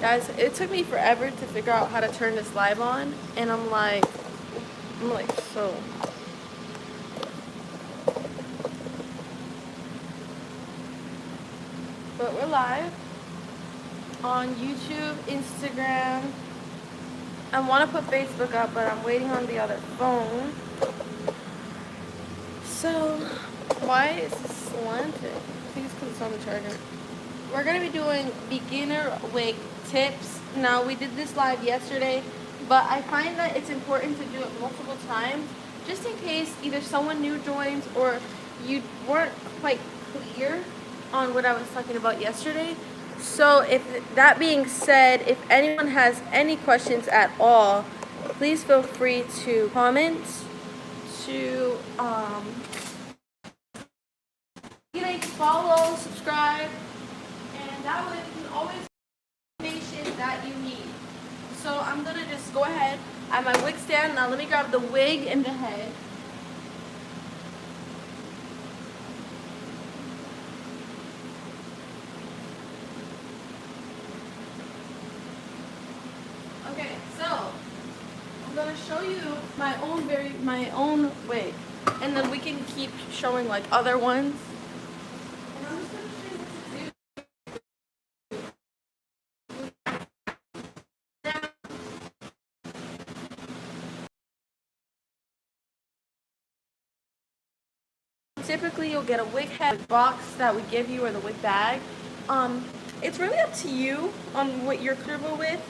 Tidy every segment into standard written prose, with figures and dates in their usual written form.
Guys, it took me forever to figure out how to turn this live on, and I'm like so. But we're live on YouTube, Instagram. I want to put Facebook up, but I'm waiting on the other phone. So, why is this slanted? I think it's because it's on the charger. We're going to be doing beginner wig tips. Now, we did this live yesterday, but I find that it's important to do it multiple times, just in case either someone new joins or you weren't quite clear on what I was talking about yesterday. So, if that being said, if anyone has any questions at all, please feel free to comment, to follow, subscribe, and that way you can always get information that you need. So I'm gonna just go ahead. I have my wig stand. Now let me grab the wig and the head. Okay, so I'm gonna show you my own wig, and then we can keep showing like other ones. And I'm just gonna show you what to do. Typically, you'll get a wig head box that we give you, or the wig bag. It's really up to you on what you're comfortable with.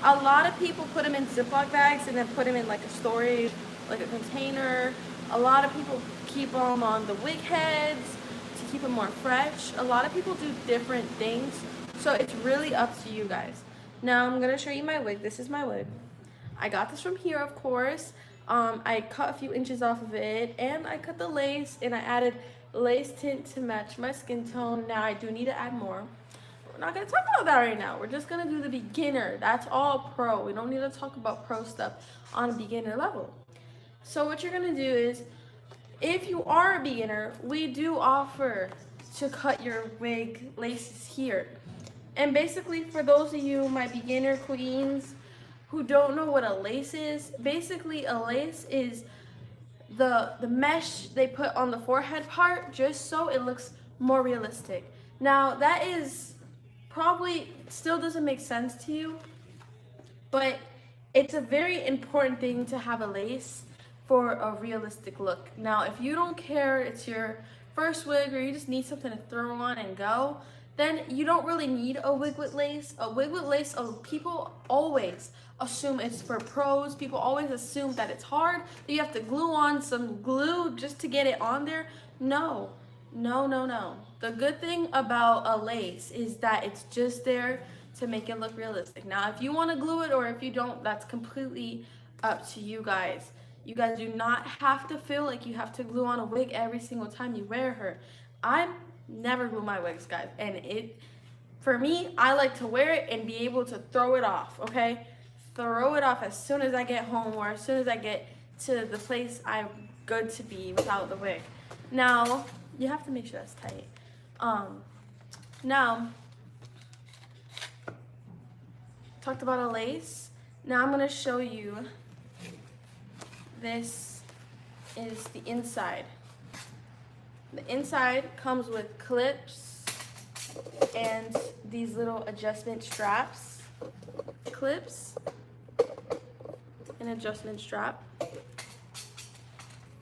A lot of people put them in Ziploc bags and then put them in like a storage, like a container. A lot of people keep them on the wig heads to keep them more fresh. A lot of people do different things, so it's really up to you guys. Now I'm gonna show you my wig. This is my wig. I got this from here, of course. I cut a few inches off of it, and I cut the lace, and I added lace tint to match my skin tone. Now I do need to add more. We're not going to talk about that right now. We're just going to do the beginner. That's all pro. We don't need to talk about pro stuff on a beginner level. So what you're going to do is, if you are a beginner, we do offer to cut your wig laces here. And basically, for those of you, my beginner queens, who don't know what a lace is, basically a lace is the mesh they put on the forehead part just so it looks more realistic. Now that is probably still doesn't make sense to you, but it's a very important thing to have a lace for a realistic look. Now if you don't care, it's your first wig, or you just need something to throw on and go, then you don't really need a wig with lace. A wig with lace, people always assume it's for pros. People always assume that it's hard, that you have to glue on some glue just to get it on there. No, no, no, no. The good thing about a lace is that it's just there to make it look realistic. Now, if you want to glue it or if you don't, that's completely up to you guys. You guys do not have to feel like you have to glue on a wig every single time you wear her. I never glue my wigs, guys, and for me, I like to wear it and be able to throw it off, okay? Throw it off as soon as I get home, or as soon as I get to the place I'm good to be without the wig. Now, you have to make sure that's tight. Now, talked about a lace. Now I'm gonna show you, this is the inside. The inside comes with clips and these little adjustment straps. Clips, an adjustment strap.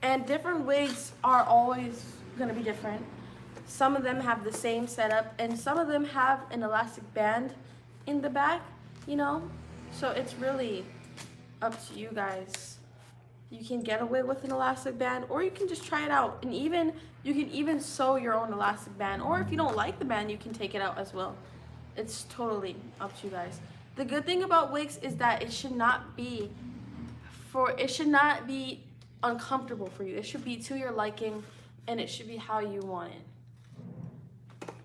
And different wigs are always gonna be different. Some of them have the same setup, and some of them have an elastic band in the back, you know? So it's really up to you guys. You can get a wig with an elastic band, or you can just try it out. And you can even sew your own elastic band, or if you don't like the band, you can take it out as well. It's totally up to you guys. The good thing about wigs is that it should not be uncomfortable for you. It should be to your liking, and it should be how you want it.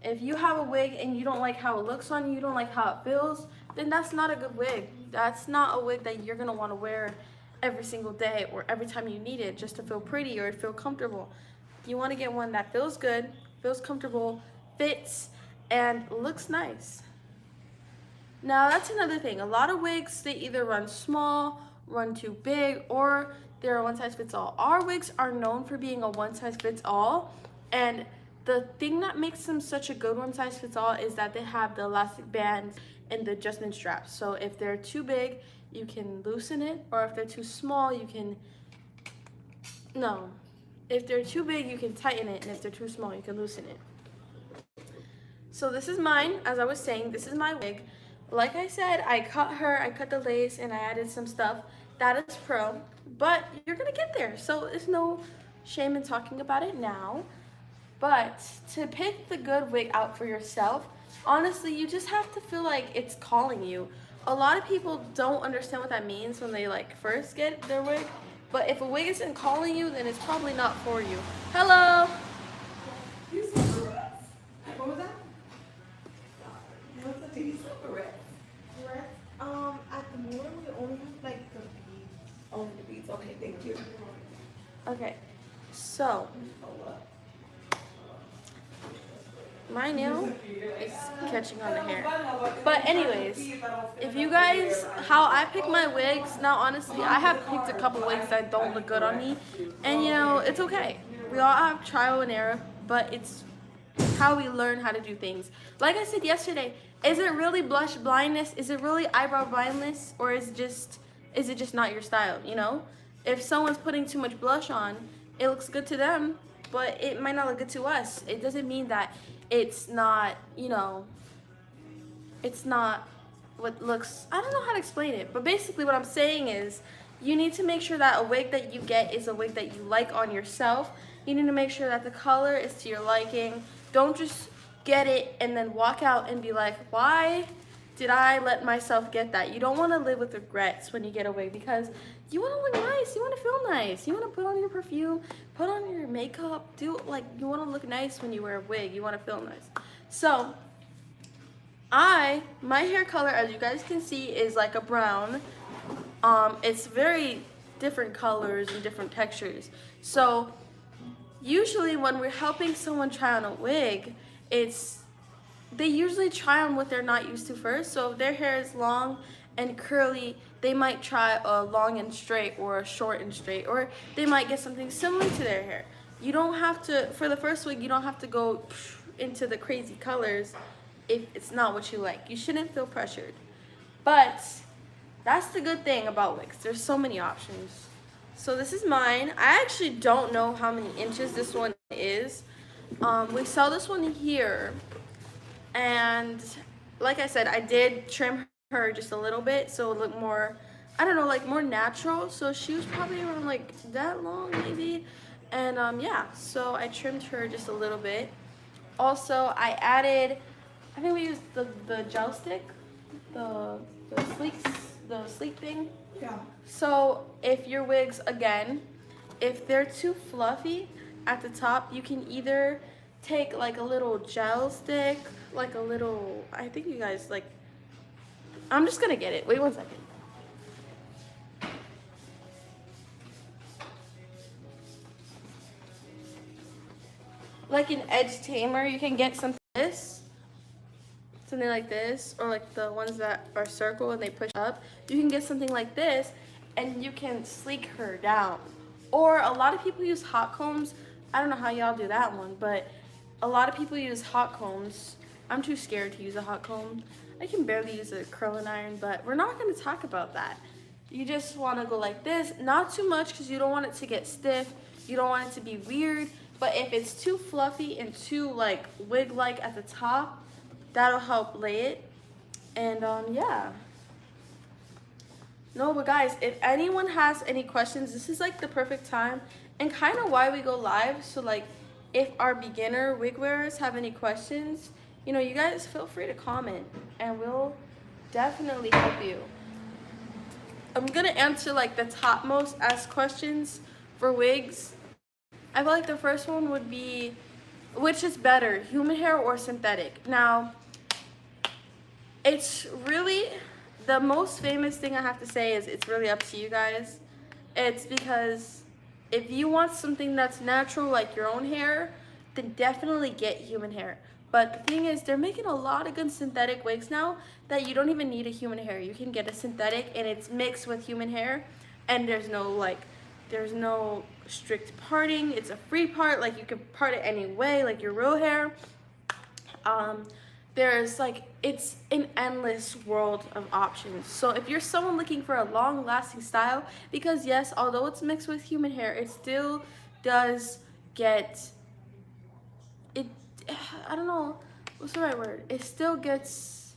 If you have a wig and you don't like how it looks on you, you don't like how it feels, then that's not a good wig. That's not a wig that you're gonna want to wear every single day or every time you need it just to feel pretty or feel comfortable. You want to get one that feels good, feels comfortable, fits, and looks nice. Now that's another thing. A lot of wigs, they either run small, run too big, or they're a one size fits all. Our wigs are known for being a one size fits all, and the thing that makes them such a good one size fits all is that they have the elastic bands and the adjustment straps. So if they're too big, you can loosen it, or if they're too small, you can, no. If they're too big, you can tighten it, and if they're too small, you can loosen it. So this is mine, as I was saying, this is my wig. Like I said, I cut the lace, and I added some stuff. That is pro, but you're gonna get there. So there's no shame in talking about it now. But to pick the good wig out for yourself, honestly, you just have to feel like it's calling you. A lot of people don't understand what that means when they like first get their wig, but if a wig isn't calling you, then it's probably not for you. Hello? What was that? What's the taste of red? At the moment we only have like the beads. Only the beads. Okay, thank you. Okay, so my nail is catching on the hair. But anyways, if you guys, how I pick my wigs, now honestly, I have picked a couple wigs that don't look good on me. And you know, it's okay. We all have trial and error, but it's how we learn how to do things. Like I said yesterday, is it really blush blindness? Is it really eyebrow blindness? Or is it just not your style, you know? If someone's putting too much blush on, it looks good to them, but it might not look good to us. It doesn't mean that it's not, you know, it's not what looks, I don't know how to explain it, but basically what I'm saying is you need to make sure that a wig that you get is a wig that you like on yourself. You need to make sure that the color is to your liking. Don't just get it and then walk out and be like, why did I let myself get that? You don't want to live with regrets when you get a wig, because you want to look nice, you want to feel nice, you want to put on your perfume, put on your makeup, you want to look nice when you wear a wig, you want to feel nice. So my hair color, as you guys can see, is like a brown. It's very different colors and different textures. So usually when we're helping someone try on a wig, they usually try on what they're not used to first. So if their hair is long and curly, they might try a long and straight or a short and straight, or they might get something similar to their hair. You don't have to, for the first wig, you don't have to go into the crazy colors if it's not what you like. You shouldn't feel pressured. But that's the good thing about wigs. There's so many options. So this is mine. I actually don't know how many inches this one is. We sell this one here. And like I said, I did trim her just a little bit so it looked more, I don't know, like more natural. So she was probably around like that long maybe. And yeah, so I trimmed her just a little bit. Also, I added, I think we used the gel stick, the sleek thing. Yeah. So if your wigs, again, if they're too fluffy at the top, you can either take like a little gel stick, like a little, I think you guys like, I'm just gonna get it. Wait 1 second. Like an edge tamer, you can get something like this, or like the ones that are circle and they push up. You can get something like this, and you can sleek her down. Or a lot of people use hot combs. I don't know how y'all do that one, but a lot of people use hot combs. I'm too scared to use a hot comb. I can barely use a curling iron, but we're not going to talk about that. You just want to go like this, not too much because you don't want it to get stiff. You don't want it to be weird, but if it's too fluffy and too like wig-like at the top, that'll help lay it. And yeah. No, but guys, if anyone has any questions, this is like the perfect time and kind of why we go live. So like if our beginner wig wearers have any questions, you know, you guys feel free to comment and we'll definitely help you. I'm gonna answer like the top most asked questions for wigs. I feel like the first one would be, which is better, human hair or synthetic? Now, it's really, the most famous thing I have to say is it's really up to you guys. It's because if you want something that's natural like your own hair, then definitely get human hair. But the thing is, they're making a lot of good synthetic wigs now that you don't even need a human hair. You can get a synthetic and it's mixed with human hair, and there's no strict parting. It's a free part. Like you can part it any way, like your real hair. There's like, it's an endless world of options. So if you're someone looking for a long lasting style, because yes, although it's mixed with human hair, it still does get it. I don't know what's the right word. It still gets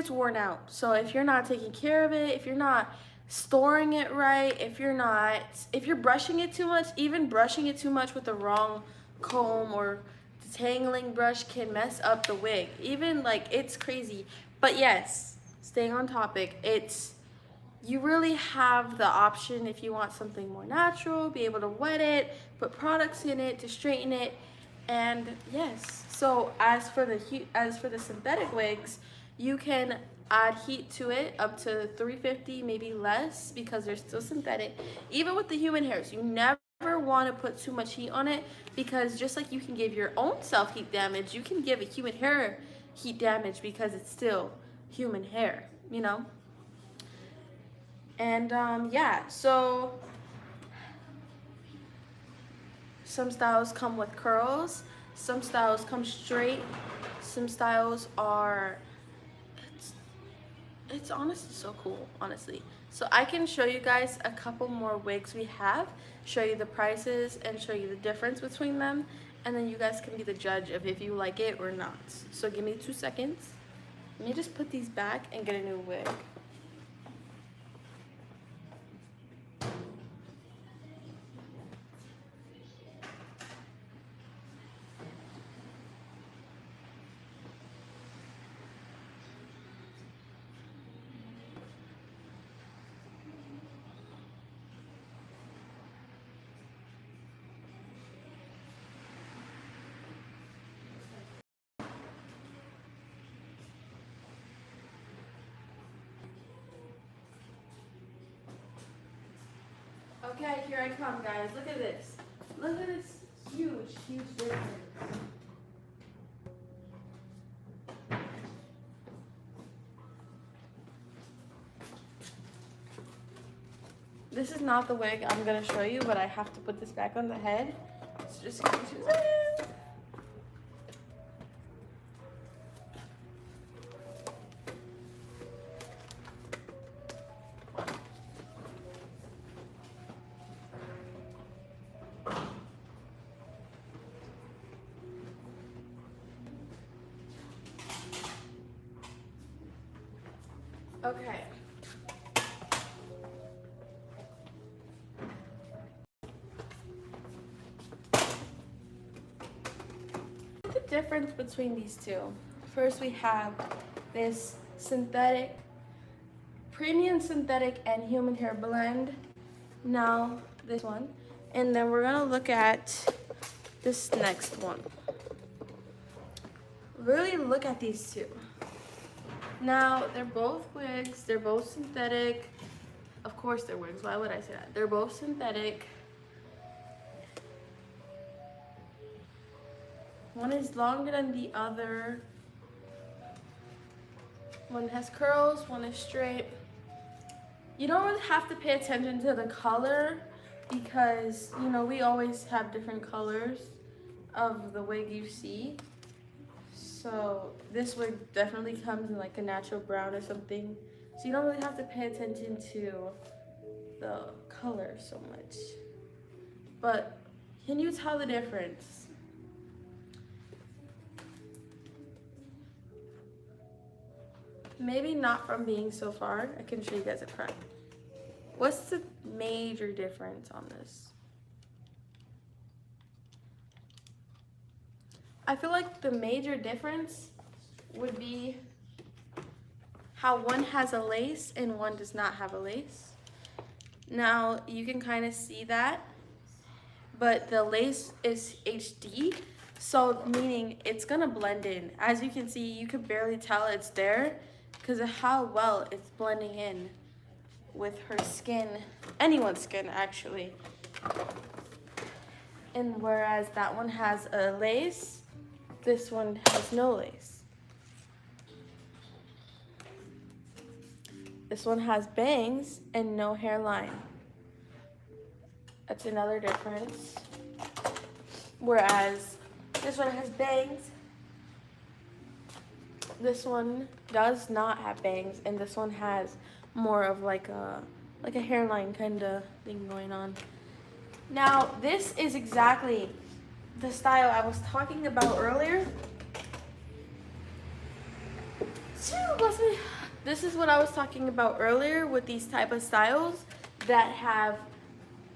worn out. So if you're not taking care of it, if you're not storing it right, if you're brushing it too much, even brushing it too much with the wrong comb or detangling brush can mess up the wig. Even like, it's crazy. But yes, staying on topic, you really have the option if you want something more natural, be able to wet it, put products in it to straighten it. And yes, so as for the synthetic wigs, you can add heat to it up to 350, maybe less, because they're still synthetic. Even with the human hairs, you never want to put too much heat on it, because just like you can give your own self heat damage, you can give a human hair heat damage because it's still human hair, you know? And yeah, so some styles come with curls, some styles come straight, some styles are, it's honestly so cool, honestly. So I can show you guys a couple more wigs we have, show you the prices and show you the difference between them, and then you guys can be the judge of if you like it or not. So give me 2 seconds. Let me just put these back and get a new wig. Okay, here I come, guys. Look at this. Look at this huge, huge difference. This is not the wig I'm gonna show you, but I have to put this back on the head. So just give me 2 seconds. Okay. The difference between these two. First, we have this synthetic, premium synthetic and human hair blend. Now, this one. And then we're gonna look at this next one. Really look at these two. Now, they're both wigs, they're both synthetic. Of course they're wigs, why would I say that? They're both synthetic. One is longer than the other. One has curls, one is straight. You don't really have to pay attention to the color because, you know, we always have different colors of the wig you see. So this wig definitely comes in like a natural brown or something. So you don't really have to pay attention to the color so much. But can you tell the difference? Maybe not from being so far. I can show you guys a front. What's the major difference on this? I feel like the major difference would be how one has a lace and one does not have a lace. Now you can kind of see that, but the lace is HD, so meaning it's gonna blend in. As you can see, you can barely tell it's there because of how well it's blending in with her skin, anyone's skin actually. And whereas that one has a lace, this one has no lace. This one has bangs and no hairline. That's another difference. Whereas this one has bangs, this one does not have bangs, and this one has more of like a hairline kind of thing going on. Now, this is exactly the style I was talking about earlier. Bless me. This is what I was talking about earlier with these type of styles that have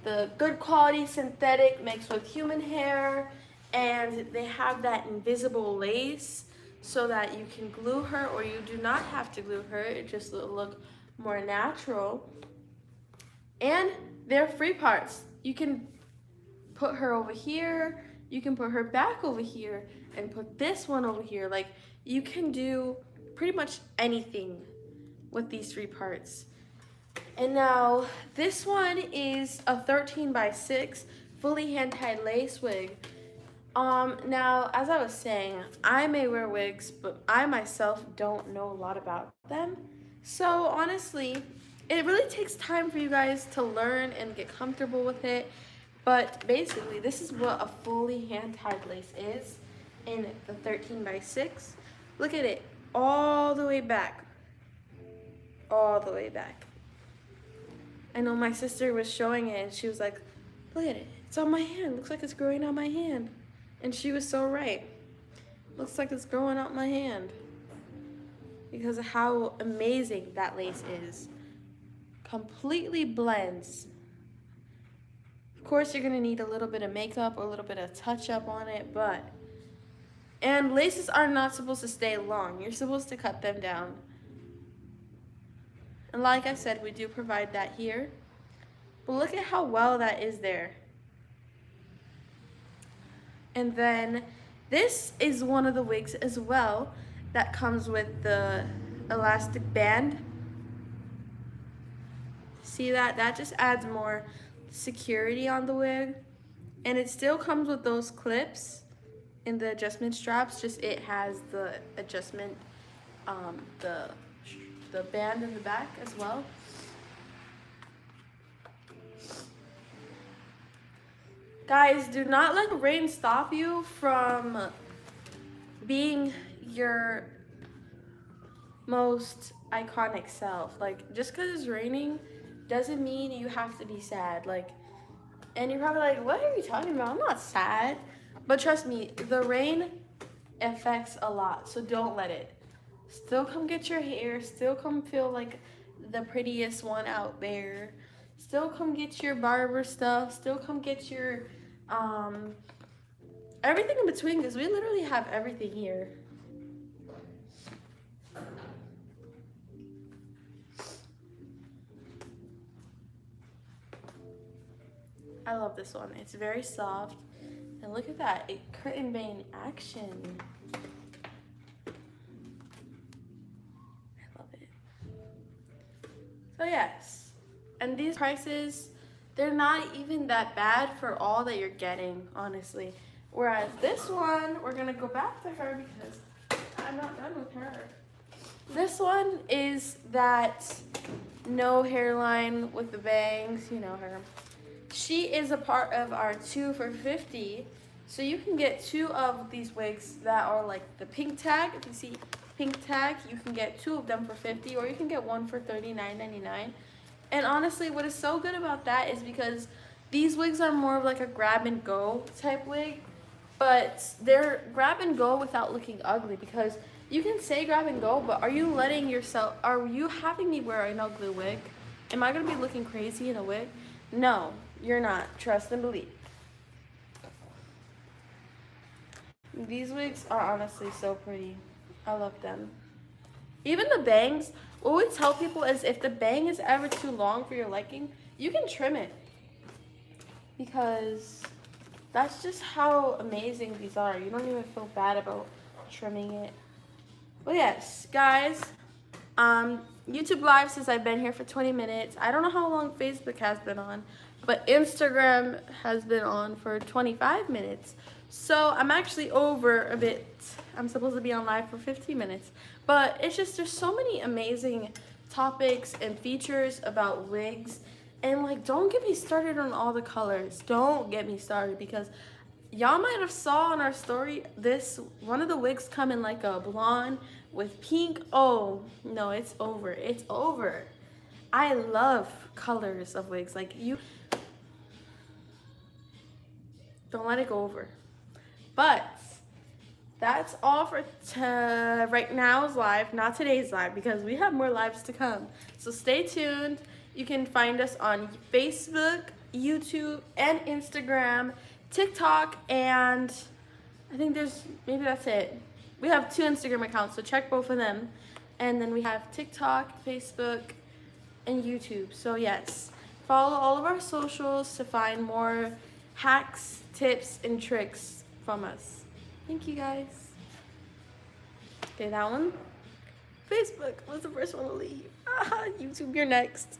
the good quality synthetic mixed with human hair, and they have that invisible lace so that you can glue her, or you do not have to glue her. It just will look more natural. And they're free parts. You can put her over here, you can put her back over here, and put this one over here. Like, you can do pretty much anything with these 3 parts. And now this one is a 13x6 fully hand-tied lace wig. Now, as I was saying, I may wear wigs, but I myself don't know a lot about them. So honestly, it really takes time for you guys to learn and get comfortable with it. But basically, this is what a fully hand-tied lace is in the 13x6. Look at it, all the way back. All the way back. I know my sister was showing it and she was like, look at it, it's on my hand, looks like it's growing on my hand. And she was so right. Looks like it's growing out my hand. Because of how amazing that lace is. Completely blends. Of course, you're gonna need a little bit of makeup or a little bit of touch up on it, but, and laces are not supposed to stay long. You're supposed to cut them down. And like I said, we do provide that here. But look at how well that is there. And then this is one of the wigs as well that comes with the elastic band. See that? That just adds more security on the wig. And it still comes with those clips in the adjustment straps, just it has the adjustment, the band in the back as well. Guys, do not let rain stop you from being your most iconic self. Like, just because it's raining doesn't mean you have to be sad. Like, and you're probably like, what are you talking about? I'm not sad. But trust me, the rain affects a lot, so don't let it. Still come get your hair, still come feel like the prettiest one out there. Still come get your barber stuff, still come get your everything in between, because we literally have everything here. I love this one. It's very soft. And look at that, a curtain bang action. I love it. So yes, and these prices, they're not even that bad for all that you're getting, honestly. Whereas this one, we're gonna go back to her because I'm not done with her. This one is that no hairline with the bangs, you know her. She is a part of our 2 for $50. So you can get 2 of these wigs that are like the pink tag. If you see pink tag, you can get 2 of them for $50, or you can get 1 for $39.99. And honestly, what is so good about that is because these wigs are more of like a grab and go type wig, but they're grab and go without looking ugly, because you can say grab and go, but are you having me wear an ugly wig? Am I gonna be looking crazy in a wig? No, you're not. Trust and believe. These wigs are honestly so pretty. I love them. Even the bangs, what we tell people is if the bang is ever too long for your liking, you can trim it. Because that's just how amazing these are. You don't even feel bad about trimming it. But yes, guys, YouTube Live, since I've been here for 20 minutes. I don't know how long Facebook has been on. but Instagram has been on for 25 minutes. So I'm actually over a bit. I'm supposed to be on live for 15 minutes. But it's just, there's so many amazing topics and features about wigs. And like, don't get me started on all the colors. Don't get me started, because y'all might have saw on our story, this one of the wigs come in like a blonde with pink. Oh no, it's over. It's over. I love colors of wigs. Like, you don't let it go over. But that's all for right now's live, not today's live, because we have more lives to come. So stay tuned. You can find us on Facebook, YouTube, and Instagram, TikTok, and I think maybe that's it. We have 2 Instagram accounts, so check both of them. And then we have TikTok, Facebook, and YouTube. So yes, follow all of our socials to find more hacks, tips, and tricks from us. Thank you guys. Okay, that one. Facebook was the first one to leave. YouTube, you're next.